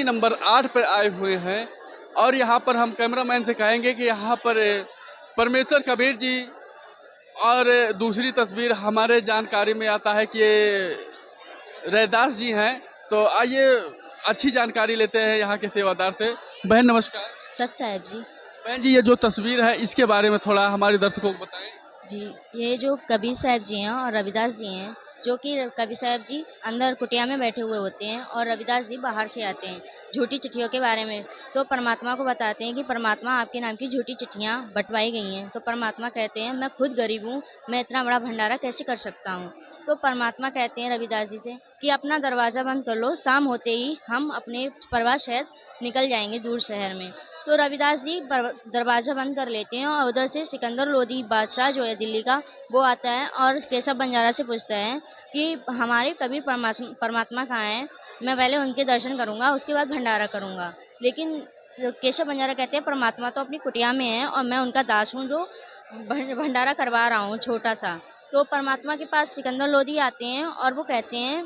Number 8 पर आए हुए हैं और यहाँ पर हम कैमरामैन से कहेंगे कि यहाँ पर परमेश्वर कबीर जी और दूसरी तस्वीर हमारे जानकारी में आता है कि ये रैदास जी हैं। तो आइए अच्छी जानकारी लेते हैं यहाँ के सेवादार से। बहन नमस्कार। सत साहब जी। बहन जी, ये जो तस्वीर है इसके बारे में थोड़ा हमारे दर्शकों को बताएं। जी, ये जो कबीर साहब जी हैं और रविदास जी हैं, जो कि कबीर साहब जी अंदर कुटिया में बैठे हुए होते हैं और रविदास जी बाहर से आते हैं झूठी चिट्ठियों के बारे में। तो परमात्मा को बताते हैं कि परमात्मा आपके नाम की झूठी चिट्ठियाँ बंटवाई गई हैं। तो परमात्मा कहते हैं मैं खुद गरीब हूँ, मैं इतना बड़ा भंडारा कैसे कर सकता हूँ। तो परमात्मा कहते हैं रविदास जी से कि अपना दरवाज़ा बंद कर लो, शाम होते ही हम अपने प्रवास शहर निकल जाएंगे दूर शहर में। तो रविदास जी दरवाज़ा बंद कर लेते हैं और उधर से सिकंदर लोधी बादशाह जो है दिल्ली का, वो आता है और केशव बंजारा से पूछता है कि हमारे कबीर परमात्मा कहाँ हैं, मैं पहले उनके दर्शन करूँगा उसके बाद भंडारा करूँगा। लेकिन केशव बंजारा कहते हैं परमात्मा तो अपनी कुटिया में है और मैं उनका दास हूँ जो भंडारा करवा रहा हूँ छोटा सा। तो परमात्मा के पास सिकंदर लोधी आते हैं और वो कहते हैं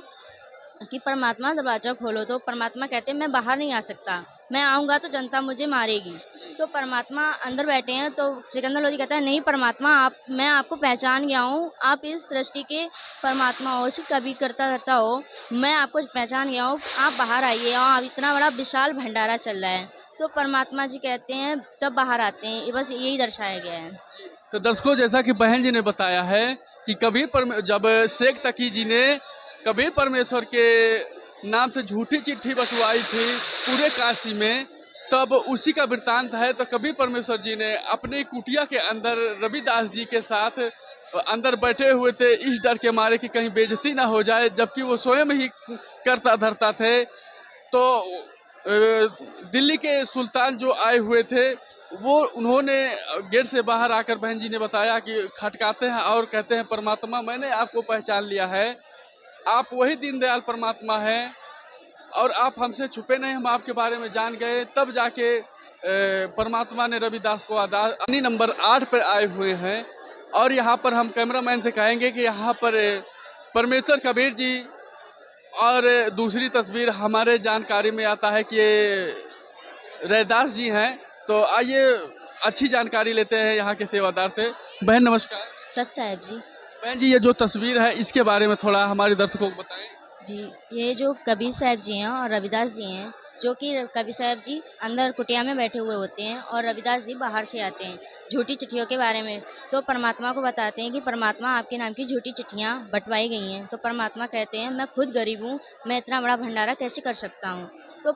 कि परमात्मा दरवाज़ा खोलो। तो परमात्मा कहते हैं मैं बाहर नहीं आ सकता, मैं आऊँगा तो जनता मुझे मारेगी। तो परमात्मा अंदर बैठे हैं। तो सिकंदर लोधी कहता है नहीं परमात्मा, आप मैं आपको पहचान गया हूँ, आप इस सृष्टि के परमात्मा हो, सिर्फ कभी करता करता हो, मैं आपको पहचान गया हूँ, आप बाहर आइए और इतना बड़ा विशाल भंडारा चल रहा है। तो परमात्मा जी कहते हैं तब बाहर आते हैं। ये बस यही दर्शाया गया है। तो दर्शकों, जैसा कि बहन जी ने बताया है कि जब शेख तकी जी ने कबीर परमेश्वर के नाम से झूठी चिट्ठी बंटवाई थी पूरे काशी में, तब उसी का वृत्तांत है। तो कबीर परमेश्वर जी ने अपनी कुटिया के अंदर रविदास जी के साथ अंदर बैठे हुए थे, इस डर के मारे कि कहीं बेइज्जती ना हो जाए, जबकि वो स्वयं ही करता धरता थे। तो दिल्ली के सुल्तान जो आए हुए थे वो उन्होंने गेट से बाहर आकर बहन जी ने बताया कि खटकाते हैं और कहते हैं परमात्मा मैंने आपको पहचान लिया है, आप वही दीनदयाल परमात्मा हैं और आप हमसे छुपे नहीं, हम आपके बारे में जान गए। तब जाके परमात्मा ने रविदास को नंबर 8 पर आए हुए हैं और यहाँ पर हम कैमरामैन से कहेंगे कि यहाँ पर परमेश्वर कबीर जी और दूसरी तस्वीर हमारे जानकारी में आता है कि ये रैदास जी हैं। तो आइए अच्छी जानकारी लेते हैं यहाँ के सेवादार से। बहन नमस्कार। सत साहब जी। बहन जी, ये जो तस्वीर है इसके बारे में थोड़ा हमारे दर्शकों को बताएं। जी, ये जो कबीर साहब जी हैं और रविदास जी हैं, जो कि कबीर साहब जी अंदर कुटिया में बैठे हुए होते हैं और रविदास जी बाहर से आते हैं झूठी चिट्ठियों के बारे में। तो परमात्मा को बताते हैं कि परमात्मा आपके नाम की झूठी चिट्ठियाँ बंटवाई गई हैं। तो परमात्मा कहते हैं मैं खुद गरीब हूँ, मैं इतना बड़ा भंडारा कैसे कर सकता हूँ। तो